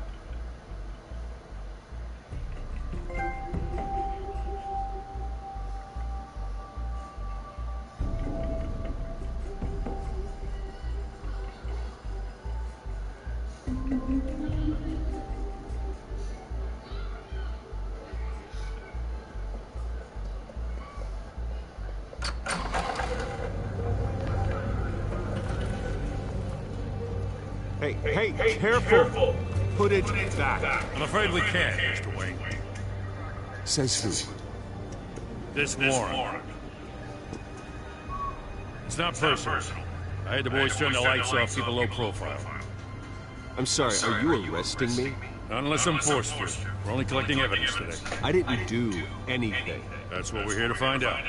Hey, careful! Put it back. I'm afraid we can't, Mr. Wayne. Says who? This warrant. It's not personal. I had the boys turn the lights off, keep a low profile. I'm sorry, are you arresting me? Not unless I'm forced to. We're only collecting evidence today. I didn't do anything. That's what we're here to find out.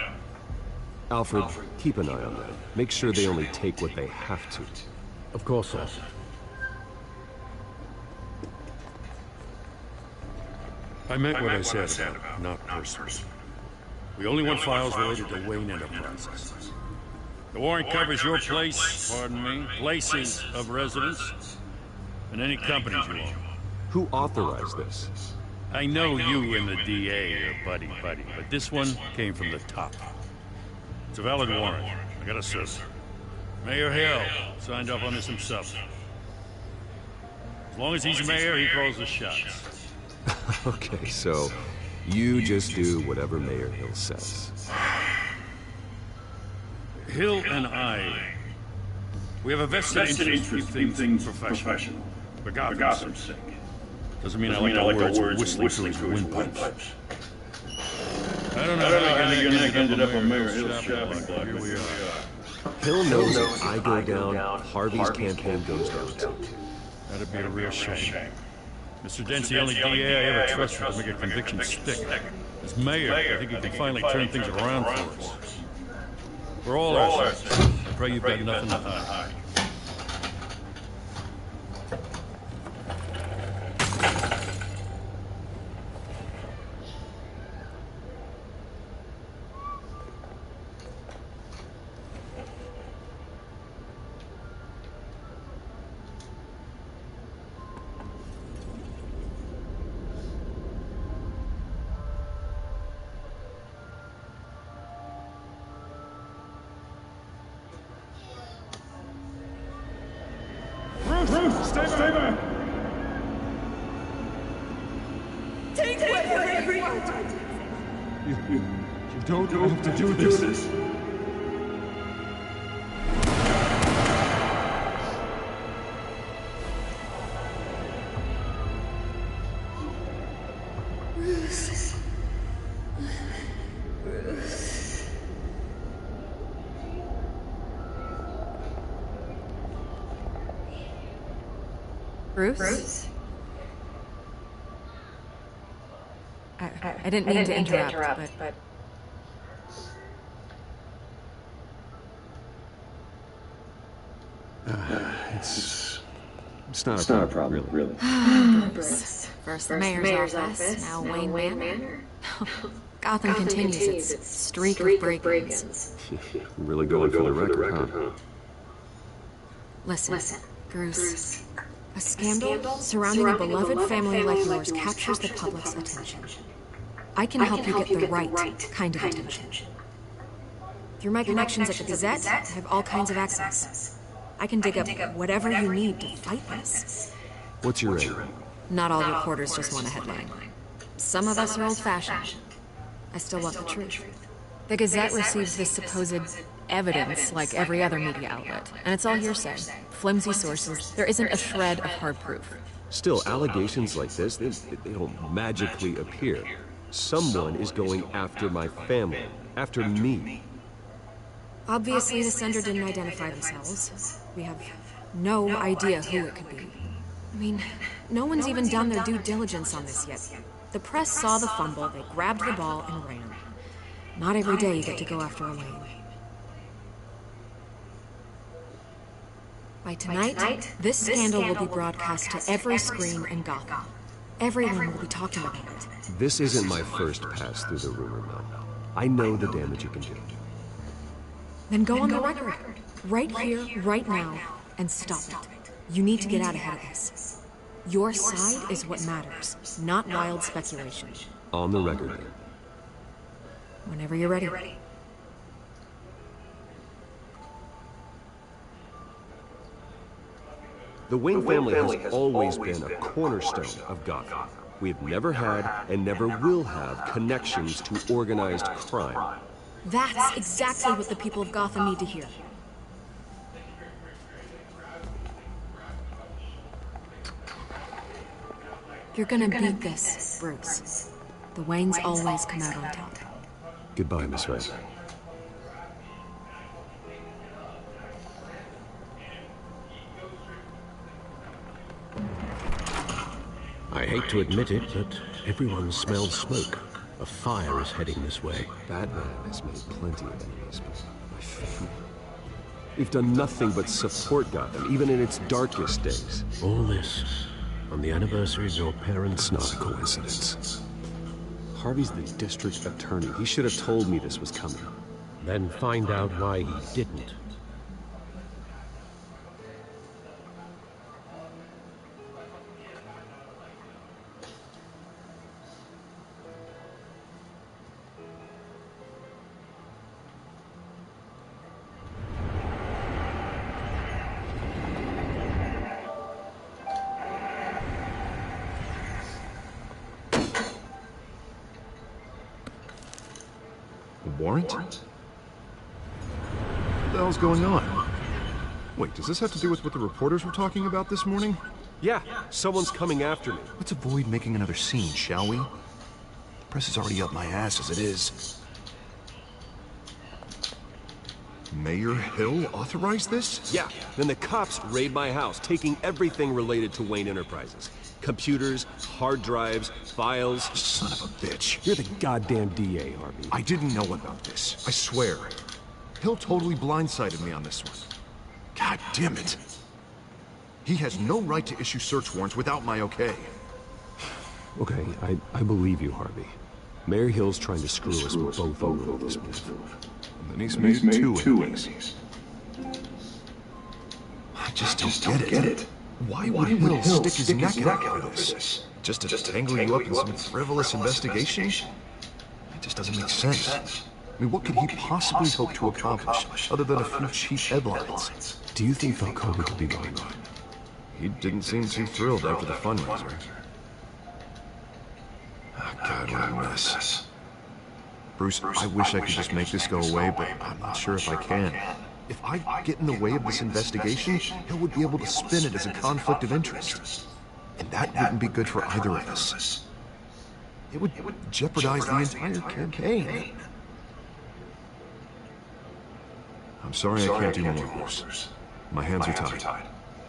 Alfred, keep an eye on them. Make sure they only take what they have to. Of course, sir. I meant what I said about not personal. We only want files related to Wayne Enterprises. The warrant covers your places of residence, and any companies you own. Who authorized this? I know you and the DA are buddy-buddy, but this one came from the top. It's a valid warrant. I got a cert. Mayor Hill signed off on this himself. As long as he's mayor, he calls the shots. Okay, so you just do whatever Mayor Hill says. Hill and I, we have a vested interest in keep things professional. For Gotham's sake. Doesn't mean I like the words whistling through his windpipes. I don't know how your neck ended up on Mayor Hill's shopping block. Here we are. Hill knows if I go down, Harvey's campaign goes down too. That'd be a real shame. Mr. Dent's the only DA I ever trusted to make a conviction stick. As mayor, I think he can finally turn things around for us. For all our sakes, I pray you've got nothing to hide. Bruce, stay back! Take whatever you want. You don't have to do this. Bruce. Bruce. Bruce? I didn't mean to interrupt, but... It's not a problem, really. Bruce. First the mayor's office, now Wayne Manor. Gotham continues its streak of break-ins. Really going for the record, huh? Listen, Bruce. A scandal surrounding a beloved family like yours captures the public's attention. I can help you get the right kind of attention. Through my connections at the Gazette, I have all kinds of access. I can dig up whatever you need to fight this. What's your aim? Not all reporters just want a headline. Some of us are old-fashioned. I still want the truth. The Gazette receives this supposed evidence like every other media outlet, and it's all hearsay. Flimsy sources. There isn't a shred of hard proof. Still, allegations like this, they don't magically appear. Someone is going after my family, after me. Obviously, the sender didn't identify themselves. We have no idea who it could be. I mean, no one's even done their due diligence on this yet. The press saw the fumble, they grabbed the ball and ran. Not every day you get to go after a Wayne. By tonight, this scandal will be broadcast to every screen in Gotham. Everyone will be talking about it. This isn't my first pass through the rumor mill. I know the damage you can do. Then go on the record. Right here, right now, and stop it. You need to get out ahead of this. Your side is what matters, not wild speculation. On the record, then. Whenever you're ready. The Wayne family has always been a cornerstone of Gotham. We've never had and never will have connections to organized crime. That's exactly what the people of Gotham need to hear. You're gonna beat this, Bruce. The Waynes always come out on top. Goodbye, Miss Wayne. I hate to admit it, but everyone smells smoke. A fire is heading this way. Batman has made plenty of enemies, but my family... We've done nothing but support Gotham, even in its darkest days. All this on the anniversary of your parents' Not a coincidence. Harvey's the district attorney. He should have told me this was coming. Then find out why he didn't. Warrant? What the hell's going on? Wait, does this have to do with what the reporters were talking about this morning? Yeah, someone's coming after me. Let's avoid making another scene, shall we? The Press is already up my ass as it is. Mayor Hill authorized this? Yeah, then the cops raid my house, taking everything related to Wayne Enterprises. Computers, hard drives, files. Son of a bitch. You're the goddamn DA, Harvey. I didn't know about this. I swear. Hill totally blindsided me on this one. God damn it. He has no right to issue search warrants without my okay. Okay, I believe you, Harvey. Mayor Hill's trying to screw us both over with this move. And then he's made two enemies. I just don't get it. Why would Hill stick his neck out for this? Just to tangle you up in some frivolous investigation? It just doesn't make sense. I mean, what could he possibly hope to accomplish other than a few cheap headlines? Do you think Falcone could be behind that? He didn't seem too thrilled after the fundraiser. Oh, God, what a mess. Bruce, I wish I could just make this go away, but I'm not sure if I can. If I get in the way of this investigation, Hill would be able to spin it as a conflict of interest. And that wouldn't be good for either of us. It would jeopardize the entire campaign. I'm sorry I can't do more, Bruce. My hands are tied.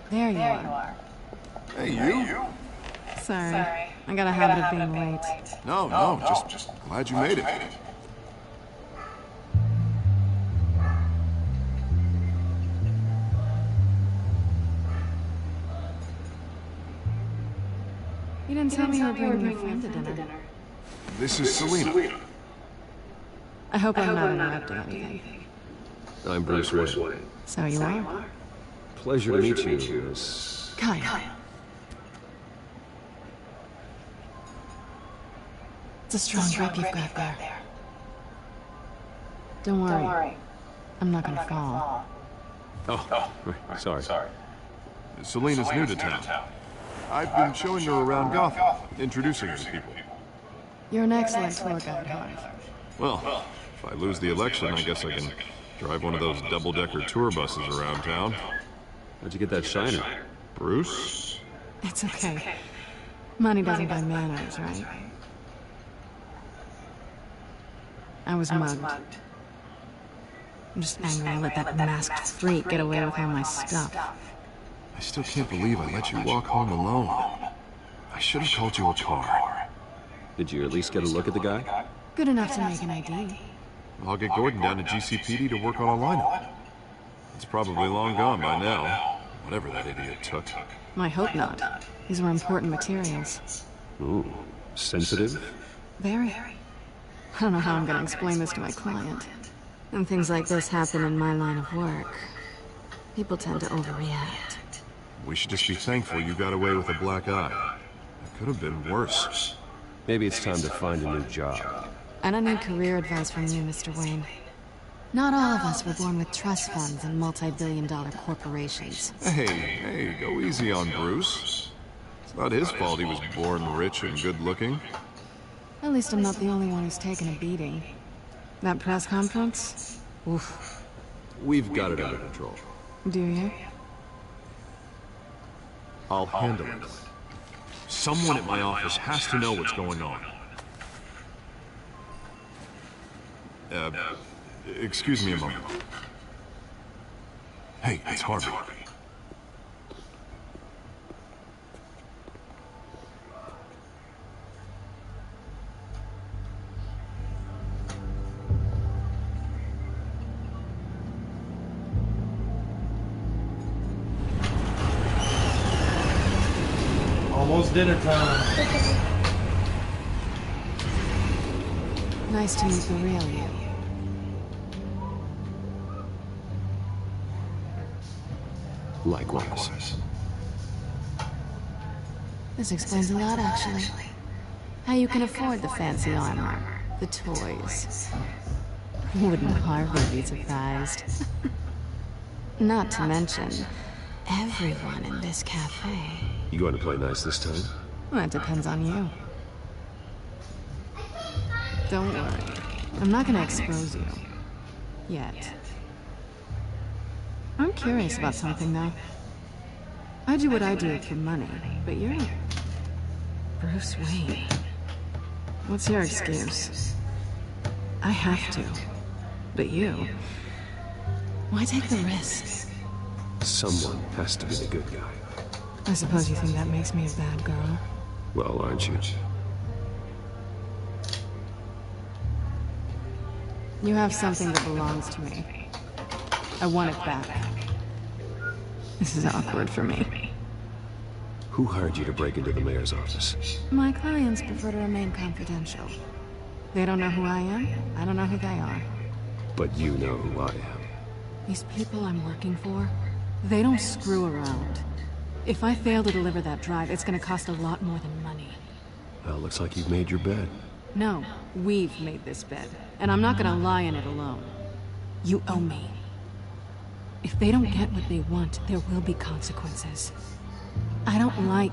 There you are. Hey, you? Sorry. I got a habit of being late. No, just glad you made it. You didn't tell me you were bringing your friend to dinner. This is Selina. I hope I'm not interrupting anything. I'm Bruce Wayne. So you are? Pleasure to meet you, Miss... Kyle. It's a strong grip you've got there. Don't worry. I'm not gonna fall. Oh, sorry. Selina's new to town. I've been showing her around Gotham, introducing her to people. You're an excellent tour guide, Harv. Well, if I lose the election, I guess I can drive one of those double-decker tour buses around town. How'd you get that shiner? Bruce? It's okay. Money doesn't buy manners, right? I was mugged. I'm just angry I let that masked freak get away with all my stuff. I still can't believe I let you walk home alone. I should have called you a car. Did you at least get a look at the guy? Good enough to make an ID. I'll get Gordon down to GCPD to work on a lineup. It's probably long gone by now, whatever that idiot took. I hope not. These were important materials. Ooh, sensitive? Very. I don't know how I'm gonna explain this to my client. When things like this happen in my line of work, people tend to overreact. We should just be thankful you got away with a black eye. It could have been worse. Maybe it's time to find a new job. I don't need career advice from you, Mr. Wayne. Not all of us were born with trust funds and multi-billion-dollar corporations. Hey, go easy on Bruce. It's not his fault he was born rich and good-looking. At least I'm not the only one who's taken a beating. That press conference? Oof. We've got it under control. Do you? I'll handle it. Someone at my office has to know what's going on. Excuse me a moment. Hey, it's Harvey. Almost dinner time. Nice to meet the real you. Likewise. This explains a lot, actually. How you can afford the fancy armor, the toys. Wouldn't Harvey be surprised? Not to mention, everyone in this cafe. You going to play nice this time? Well, that depends on you. Don't worry. I'm not gonna expose you. Yet. I'm curious about something, though. I do what I do for money, but you're... Bruce Wayne. What's your excuse? I have to. But you... why take the risk? Someone has to be the good guy. I suppose you think that makes me a bad girl? Well, aren't you? You have something that belongs to me. I want it back. This is awkward for me. Who hired you to break into the mayor's office? My clients prefer to remain confidential. They don't know who I am. I don't know who they are. But you know who I am. These people I'm working for, they don't screw around. If I fail to deliver that drive, it's gonna cost a lot more than money. Well, looks like you've made your bed. No, we've made this bed, and I'm not gonna lie in it alone. You owe me. If they don't get what they want, there will be consequences. I don't like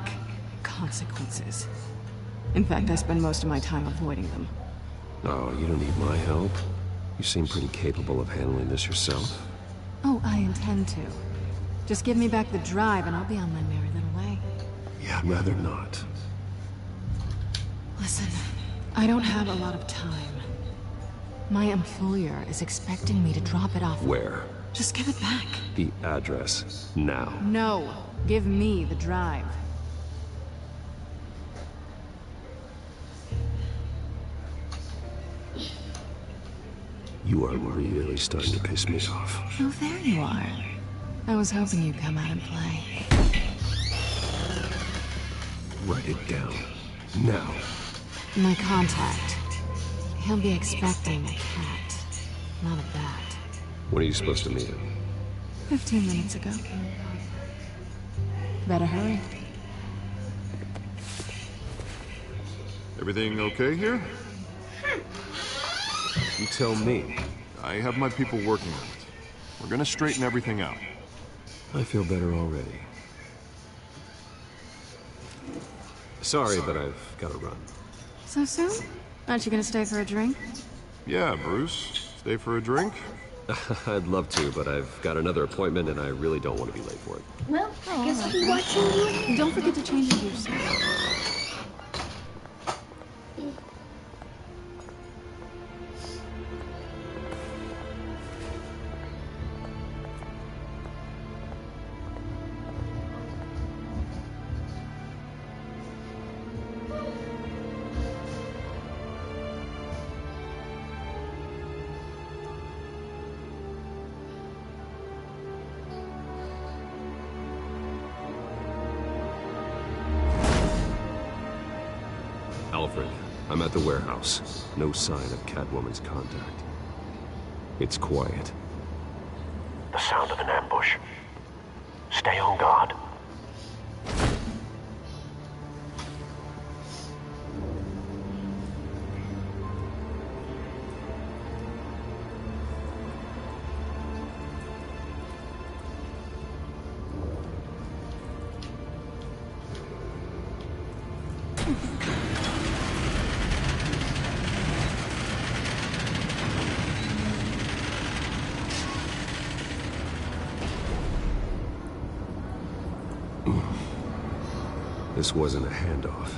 consequences. In fact, I spend most of my time avoiding them. Oh, you don't need my help. You seem pretty capable of handling this yourself. Oh, I intend to. Just give me back the drive and I'll be on my merry little way. Yeah, I'd rather not. Listen, I don't have a lot of time. My employer is expecting me to drop it off. Where? Just give it back. The address, now. No, give me the drive. You are really starting to piss me off. Oh, there you are. I was hoping you'd come out and play. Write it down. Now. My contact. He'll be expecting a cat, not a bat. When are you supposed to meet him? 15 minutes ago. Better hurry. Everything okay here? You tell me. I have my people working on it. We're gonna straighten everything out. I feel better already. Sorry, but I've got to run. So soon? Aren't you gonna stay for a drink? Yeah, Bruce. Stay for a drink? I'd love to, but I've got another appointment and I really don't want to be late for it. Well, I guess I'll be watching you. Don't forget to change your suit. Alfred, I'm at the warehouse. No sign of Catwoman's contact. It's quiet. The sound of an ambush. Stay on guard. This wasn't a handoff.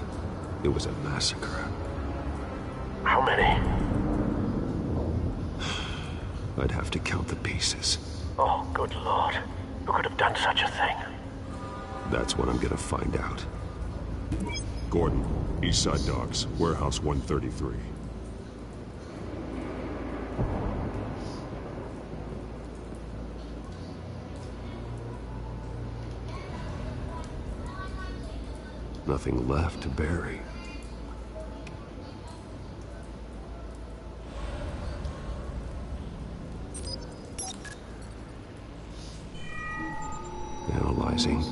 It was a massacre. How many? I'd have to count the pieces. Oh, good Lord. Who could have done such a thing? That's what I'm gonna find out. Gordon, Eastside Docks, Warehouse 133. Nothing left to bury. Analyzing.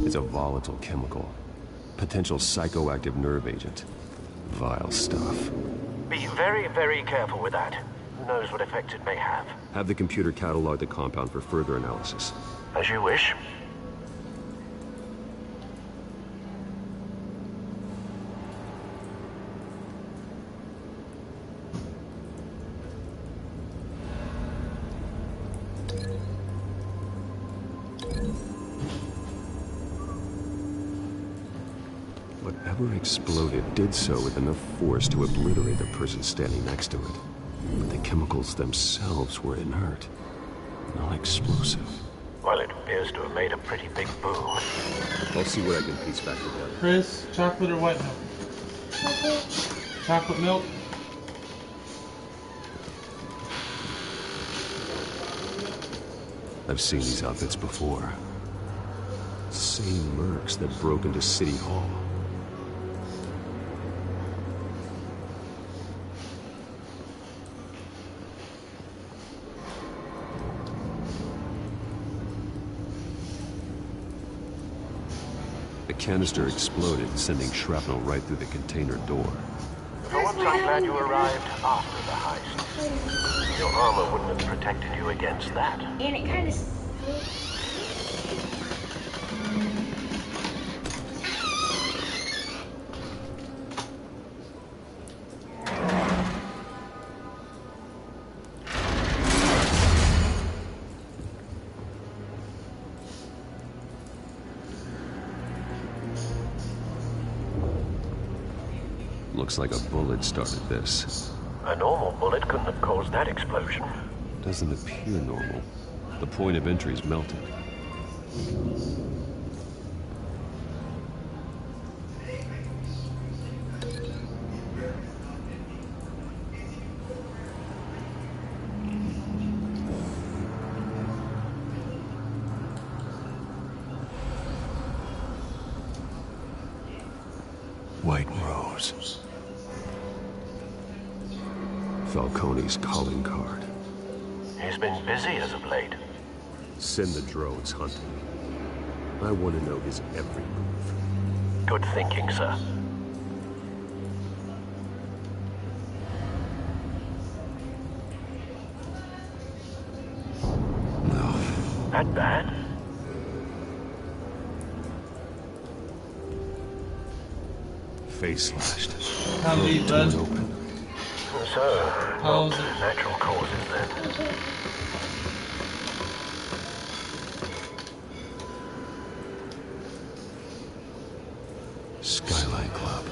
It's a volatile chemical. Potential psychoactive nerve agent. Vile stuff. Be very, very careful with that. Who knows what effect it may have. Have the computer catalog the compound for further analysis. As you wish. Whatever whatever exploded did so with enough force to obliterate the person standing next to it. But the chemicals themselves were inert, not explosive. Well, it appears to have made a pretty big boom. I'll see what I can piece back together. Chris, chocolate or white milk? Chocolate milk? I've seen these outfits before. Same mercs that broke into City Hall. The canister exploded, sending shrapnel right through the container door. For once, I'm glad you arrived after the heist. Your armor wouldn't have protected you against that. And it kind of... Looks like a bullet started this. A normal bullet couldn't have caused that explosion. Doesn't appear normal. The point of entry's melted. White Rose. Falcone's calling card. He's been busy as of late. Send the drones hunting. I want to know his every move. Good thinking, sir. No. That bad? Face slashed. How deep, bud? Open. So, How is it? natural causes then. Skyline Club.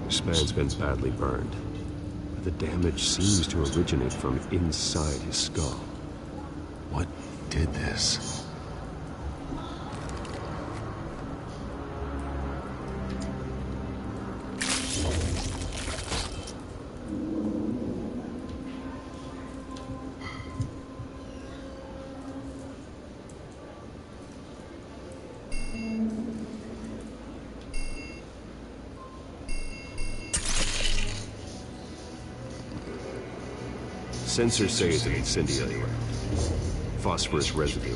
This man's been badly burned, but the damage seems to originate from inside his skull. What did this? Sensors say it's an incendiary round. Phosphorus residue.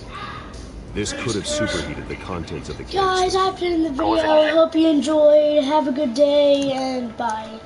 This could have superheated the contents of the canister. Guys, I've been in the video. I hope you enjoyed. Have a good day, and bye.